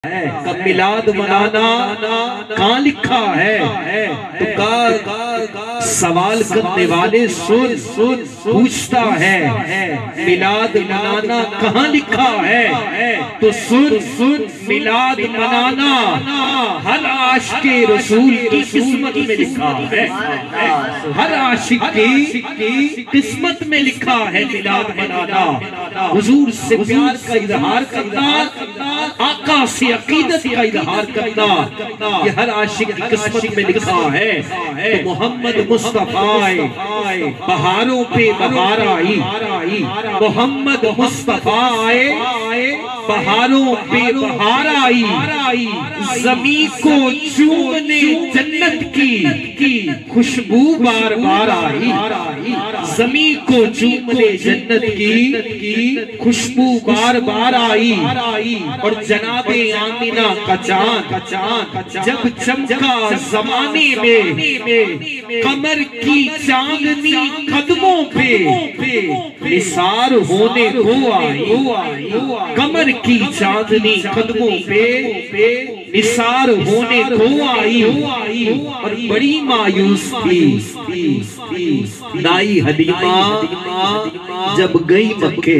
कब मिलाद मनाना कहाँ लिखा है? तो सवाल करने वाले सुन सुन पूछता है मिलाद मनाना कहाँ लिखा है? तो सुन सुन मिलाद मनाना हर आशिक़े रसूल की किस्मत में लिखा है। हर आशिक की किस्मत में लिखा है मिलाद मनाना। हुजूर से प्यार का इजहार करना, आका से अकीदत का इजहार करना, ये हर आशिक की किस्मत में लिखा है। तो मोहम्मद मुस्तफा आए, बहारों पे बहार आई। मोहम्मद मुस्तफा आए, बहारों पे बहार आई। ज़मीं को चूमने जन्नत की खुशबू बार बार आई। ज़मीं को चूमने जन्नत की खुशबू बार बार आई। और जनाबे आमिना का चांद जब चमका ज़माने में, कमर की चांदनी कदमों पे निसार होने को आई। कमर की चांदनी कदमों पे निसार होने को आई। और बड़ी मायूस थी दाई हलीमा जब गई मक्के।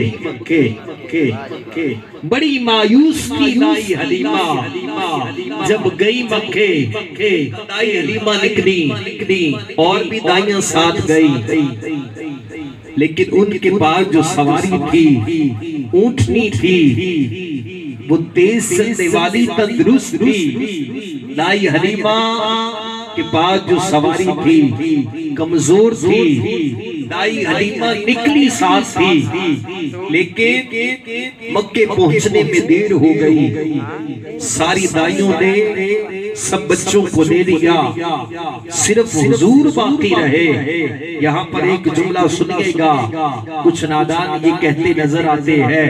बड़ी मायूस थी दाई हलीमा जब गई मक्के। दाई हलीमा निकली और भी दाइयां साथ गई, लेकिन उनके पास जो सवारी थी ऊंटनी थी, वो तेज चलने वाली तंदुरुस्त थी। दाई हलीमा के पास जो सवारी थी कमजोर थी। दाई हलीमा निकली साथ थी, लेकिन मक्के पहुंचने में देर हो गई। सारी दाइयों ने सब बच्चों को ले लिया, सिर्फ हुजूर बाकी रहे। यहाँ पर एक जुमला सुनिएगा, कुछ नादान ये कहते नजर आते हैं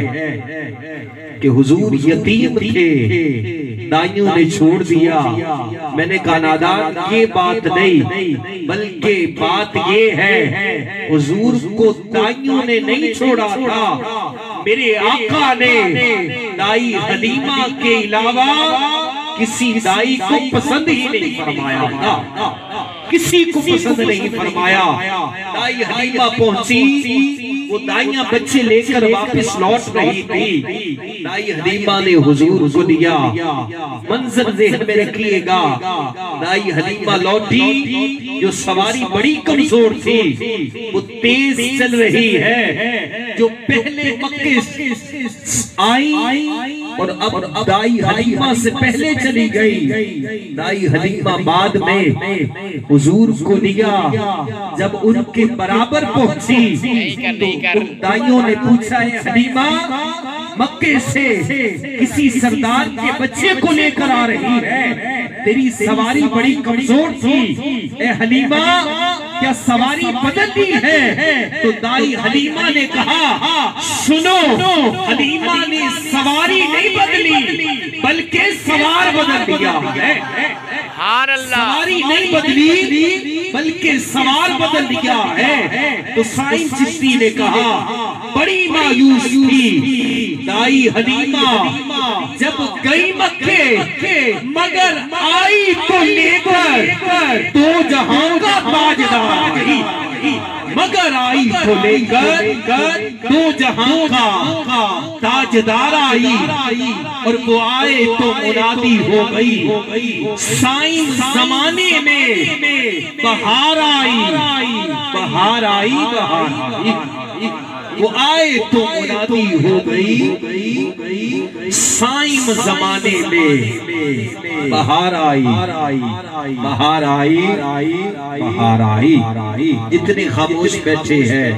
कि हुजूर यतीम थे, दाइयों ने छोड़ दिया। मैंने कहा नादान ये बात नहीं, बल्कि बात ये है हुजूर को दाइयों ने नहीं छोड़ा था, मेरे आका ने दाई हलीमा के अलावा किसी दाई को पसंद ही नहीं फरमाया था। किसी को पसंद नहीं फरमाया। दाई हलीमा पहुंची, वो दाइयां बच्चे लेकर वापस लौट रही थी। दाई हलीमा ने हुजूर को लिया। मंजर ज़हन में रखिएगा, दाई हलीमा लौटी, जो सवारी बड़ी कमजोर थी वो तेज चल रही है। जो पहले मक्के आई और अब दाई हलीमा से पहले चली गई। दाई हलीमा बाद में हुजूर को लिया। जब उनके बराबर पहुंची तो दाइयों ने पूछा, है हलीमा मक्के से किसी सरदार के बच्चे को लेकर आ रही है, तेरी सवारी बड़ी कमजोर थी, ए हलीमा क्या सवारी बदलनी है? तो दाई हलीमा ने कहा, सुनो, हलीमा ने सवारी नहीं बदली बल्कि सवार बदल दिया है। सवारी नहीं बदली बल्कि सवार बदल दिया है। तो साईं चिश्ती ने कहा, बड़ी मायूस थी दाई हलीमा जब गई मक्के, मगर आई तो लेकर दो जहां का ताजदार आई। मगर आई तो लेकर दो जहां का ताजदार आई। और वो आए तो मुनादी हो गई, साईं जमाने में बहार आई। बहार आई, बहार आई। वो आए तो मुनादी हो गई, साईं जमाने में बहार आई। बहार आई, बहार आई। इतने खामोश बैठे हैं,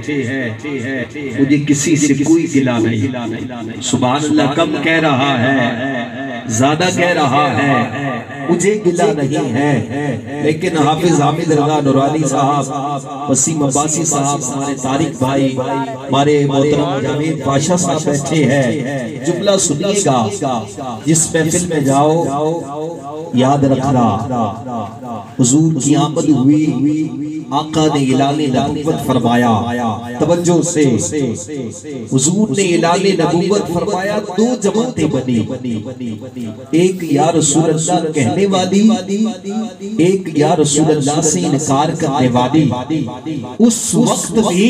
मुझे किसी से कोई गिला नहीं। सुभान अल्लाह कम कह रहा है, ज्यादा कह रहा है। मुझे गिला नहीं है। लेकिन हाफिज हामिद रजा नूरानी साहब, वसीम अब्बासी साहब, हमारे तारिक भाई, हमारे मोहतरम जावेद पाशा साहब बैठे हैं। जुमला सुनिएगा, जिस महफिल में जाओ याद रखना, हुजूर की आमद हुई, आका ने ऐलाने नबुव्वत फरमाया। तवज्जो से, हुजूर ने ऐलाने नबुव्वत फरमाया, दो जमातें बनी, एक या रसूल अल्लाह कहने वाली, एक या रसूल अल्लाह से इनकार करने वाली। उस वक्त भी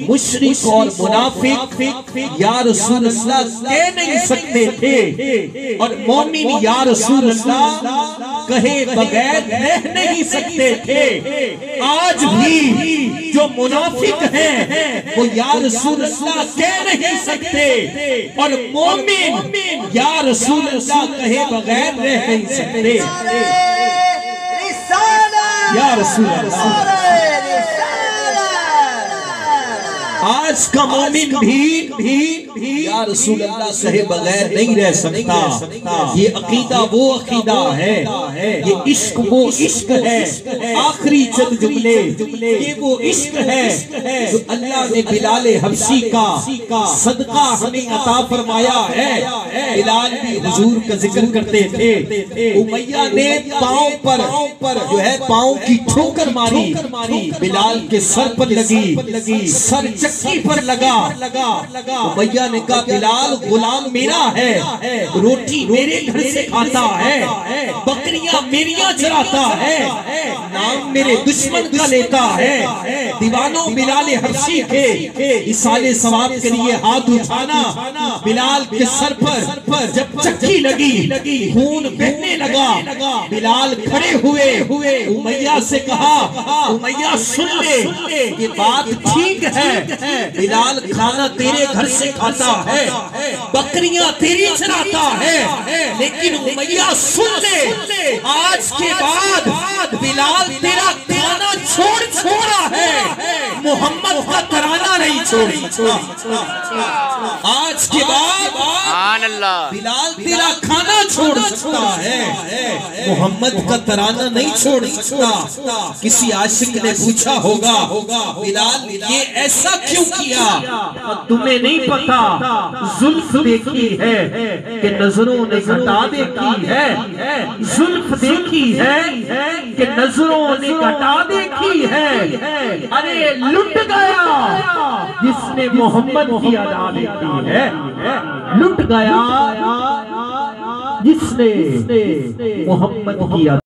मुशरिक और मुनाफिक या रसूल अल्लाह कह नहीं सकते थे, और मोमिन या रसूल अल्लाह कहे बगैर रह नहीं सकते थे। आज भी जो मुनाफिक हैं वो या रसूल अल्लाह कह नहीं सकते, और मोमिन या रसूल अल्लाह कहे बगैर रह नहीं सकते। या रसूल अल्लाह, आज का मोमिन भी या रसूल अल्लाह कहे बगैर नहीं रह सकता। ये अकीदा वो अकीदा है, ये इश्क वो इश्क है। आखिरी चंद जुमले, ये वो इश्क है जो अल्लाह ने बिलाल हबशी का सदका हमें अता फरमाया है। बिलाल भी हुजूर का जिक्र करते थे। उमैया ने पांव पर जो है पांव की ठोकर मारी, बिलाल के सर पर लगी, सर चक्की पर लगा। उमैया ने कहा बिलाल गुलाम मेरा है, रोटी मेरे घर से खाता है, बकरियां मेरियां चराता है, नाम मेरे दुश्मन का लेता है। दीवानों बिलाल हबशी के इसाले सवाब के लिए हाथ उठाना। बिलाल के सर पर जब चक्की लगी, खून बहने लगा, बिलाल खड़े हुए उमैया से कहा, उमैया सुन ले, ये बात ठीक है, बिलाल खाना तेरे घर से खाता है, बकरियां तेरी चराता है, लेकिन उमैया सुन ले, आज के बाद बिलाल तेरा खाना छोड़ा है, मोहम्मद का तराना नहीं छोड़ा। आज के बाद बिलाल तेरा खाना छोड़ सकता है, मोहम्मद का तराना नहीं छोड़ सकता। किसी आशिक ने पूछा होगा, बिलाल ये ऐसा क्यों किया? तुम्हें नहीं पता, जुल्फ देखी है कि नजरों ने घटा देखी है, जुल्फ देखी है कि नजरों ने घटा देखी है। अरे लुट गया जिसने मोहम्मद की अदा देखी है, लुट गया जिसने मोहम्मद की